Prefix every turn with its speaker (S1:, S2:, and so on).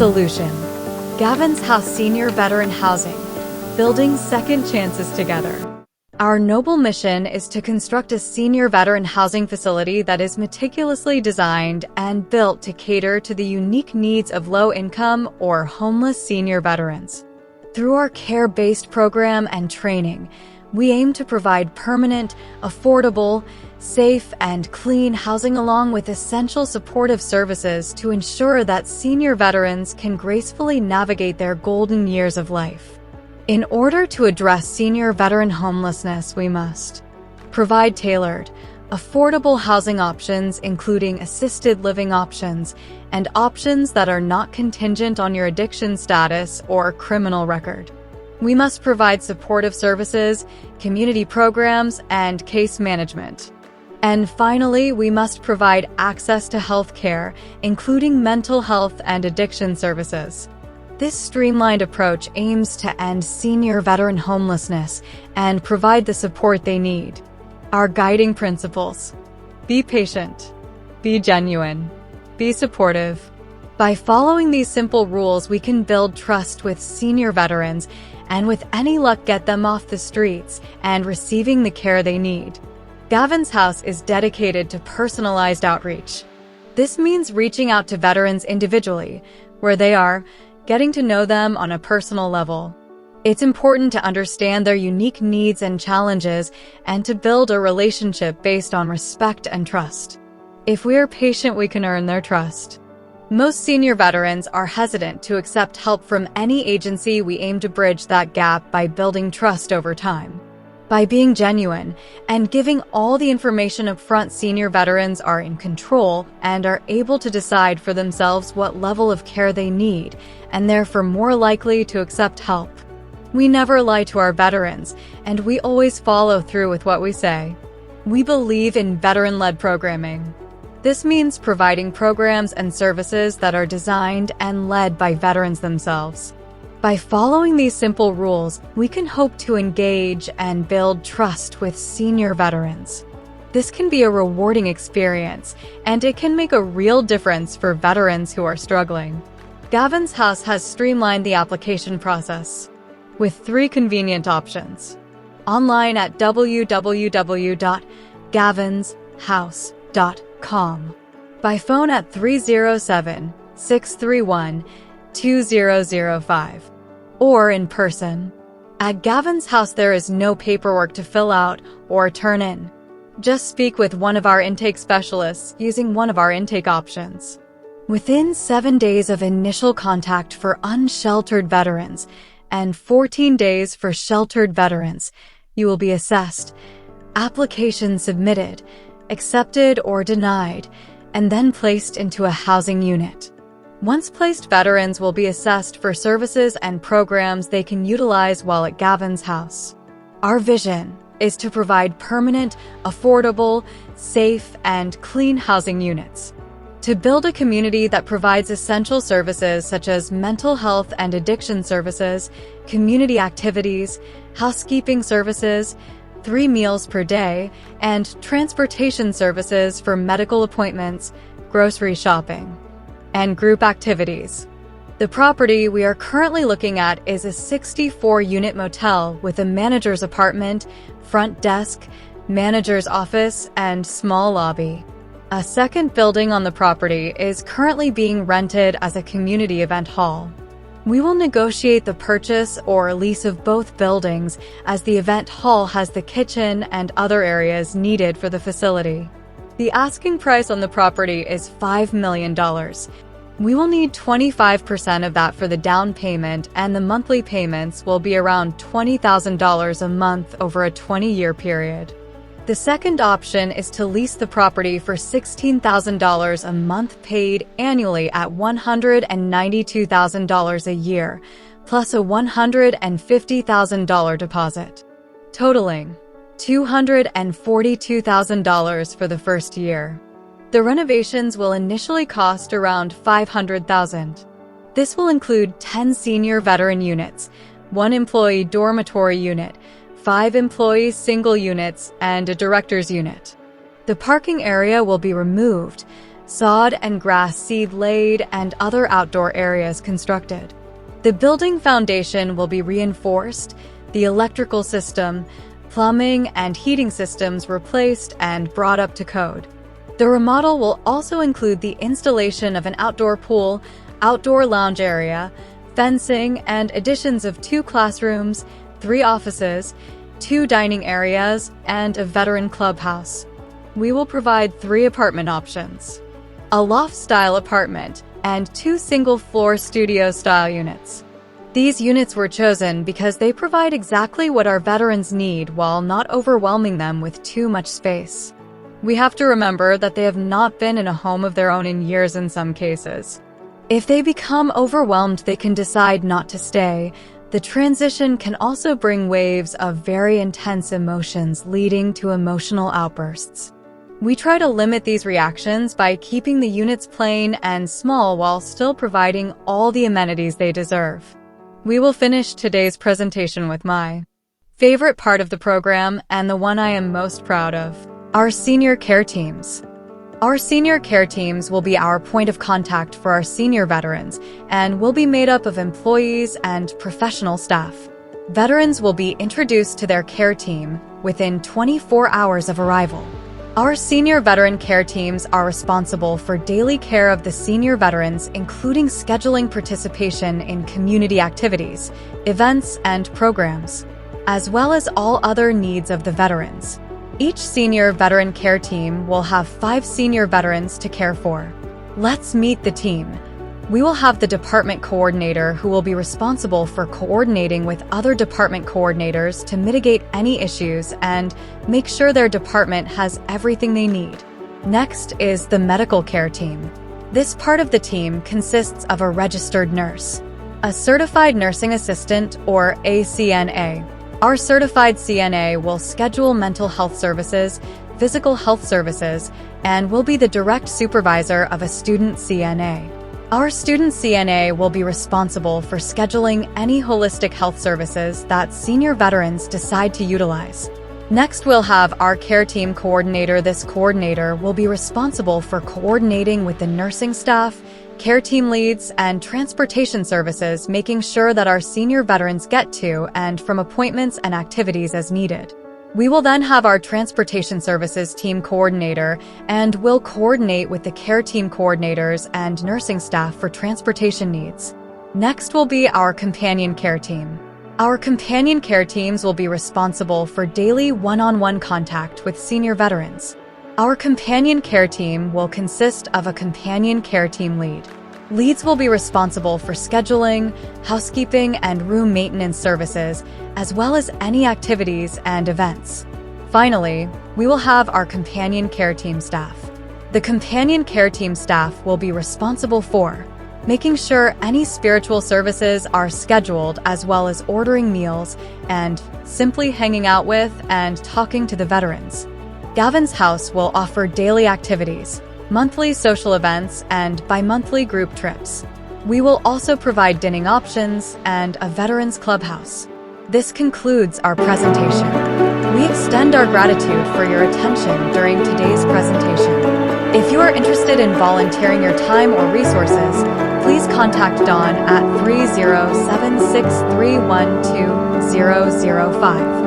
S1: Solution: Gaven's House Senior Veteran Housing, building second chances together. Our noble mission is to construct a senior veteran housing facility that is meticulously designed and built to cater to the unique needs of low-income or homeless senior veterans. Through our care-based program and training, we aim to provide permanent, affordable, safe, and clean housing along with essential supportive services to ensure that senior veterans can gracefully navigate their golden years of life. In order to address senior veteran homelessness, we must provide tailored, affordable housing options, including assisted living options and options that are not contingent on your addiction status or criminal record. We must provide supportive services, community programs, and case management. And finally, we must provide access to health care, including mental health and addiction services. This streamlined approach aims to end senior veteran homelessness and provide the support they need. Our guiding principles: be patient, be genuine, be supportive. By following these simple rules, we can build trust with senior veterans and with any luck get them off the streets and receiving the care they need. Gaven's House is dedicated to personalized outreach. This means reaching out to veterans individually, where they are, getting to know them on a personal level. It's important to understand their unique needs and challenges and to build a relationship based on respect and trust. If we are patient, we can earn their trust. Most senior veterans are hesitant to accept help from any agency. We aim to bridge that gap by building trust over time. By being genuine and giving all the information up front, senior veterans are in control and are able to decide for themselves what level of care they need, and therefore more likely to accept help. We never lie to our veterans, and we always follow through with what we say. We believe in veteran-led programming. This means providing programs and services that are designed and led by veterans themselves. By following these simple rules, we can hope to engage and build trust with senior veterans. This can be a rewarding experience, and it can make a real difference for veterans who are struggling. Gaven's House has streamlined the application process with 3 convenient options. Online at www.gavenshouse.com. By phone at 307-631-2005. Or in person. At Gaven's House, there is no paperwork to fill out or turn in. Just speak with one of our intake specialists using one of our intake options. Within 7 days of initial contact for unsheltered veterans and 14 days for sheltered veterans, you will be assessed, application submitted, accepted or denied, and then placed into a housing unit. Once placed, veterans will be assessed for services and programs they can utilize while at Gaven's House. Our vision is to provide permanent, affordable, safe, and clean housing units. To build a community that provides essential services such as mental health and addiction services, community activities, housekeeping services, 3 meals per day, and transportation services for medical appointments, grocery shopping, and group activities. The property we are currently looking at is a 64-unit motel with a manager's apartment, front desk, manager's office, and small lobby. A second building on the property is currently being rented as a community event hall. We will negotiate the purchase or lease of both buildings, as the event hall has the kitchen and other areas needed for the facility. The asking price on the property is $5 million. We will need 25% of that for the down payment, and the monthly payments will be around $20,000 a month over a 20-year period. The second option is to lease the property for $16,000 a month, paid annually at $192,000 a year, plus a $150,000 deposit, totaling $242,000 for the first year. The renovations will initially cost around $500,000. This will include 10 senior veteran units, 1 employee dormitory unit, 5 employee single units, and a director's unit. The parking area will be removed, sod and grass seed laid, and other outdoor areas constructed. The building foundation will be reinforced, the electrical system, plumbing, and heating systems replaced and brought up to code. The remodel will also include the installation of an outdoor pool, outdoor lounge area, fencing, and additions of 2 classrooms, 3 offices, 2 dining areas, and a veteran clubhouse. We will provide 3 apartment options: a loft-style apartment and 2 single-floor studio-style units. These units were chosen because they provide exactly what our veterans need while not overwhelming them with too much space. We have to remember that they have not been in a home of their own in years in some cases. If they become overwhelmed, they can decide not to stay. The transition can also bring waves of very intense emotions leading to emotional outbursts. We try to limit these reactions by keeping the units plain and small while still providing all the amenities they deserve. We will finish today's presentation with my favorite part of the program and the one I am most proud of: our senior care teams. Our senior care teams will be our point of contact for our senior veterans and will be made up of employees and professional staff. Veterans will be introduced to their care team within 24 hours of arrival. Our senior veteran care teams are responsible for daily care of the senior veterans, including scheduling participation in community activities, events, and programs, as well as all other needs of the veterans. Each senior veteran care team will have 5 senior veterans to care for. Let's meet the team. We will have the department coordinator, who will be responsible for coordinating with other department coordinators to mitigate any issues and make sure their department has everything they need. Next is the medical care team. This part of the team consists of a registered nurse, a certified nursing assistant, or ACNA. Our certified CNA will schedule mental health services, physical health services, and will be the direct supervisor of a student CNA. Our student CNA will be responsible for scheduling any holistic health services that senior veterans decide to utilize. Next, we'll have our care team coordinator. This coordinator will be responsible for coordinating with the nursing staff, care team leads, and transportation services, making sure that our senior veterans get to and from appointments and activities as needed. We will then have our transportation services team coordinator and will coordinate with the care team coordinators and nursing staff for transportation needs. Next will be our companion care team. Our companion care teams will be responsible for daily one-on-one contact with senior veterans. Our companion care team will consist of a companion care team lead. Leads will be responsible for scheduling, housekeeping, and room maintenance services, as well as any activities and events. Finally, we will have our companion care team staff. The companion care team staff will be responsible for making sure any spiritual services are scheduled, as well as ordering meals and simply hanging out with and talking to the veterans. Gaven's house will offer daily activities, monthly social events, and bi-monthly group trips. We will also provide dining options and a veterans clubhouse. This concludes our presentation. We extend our gratitude for your attention during today's presentation. If you are interested in volunteering your time or resources, please contact Dawn at 30763120005.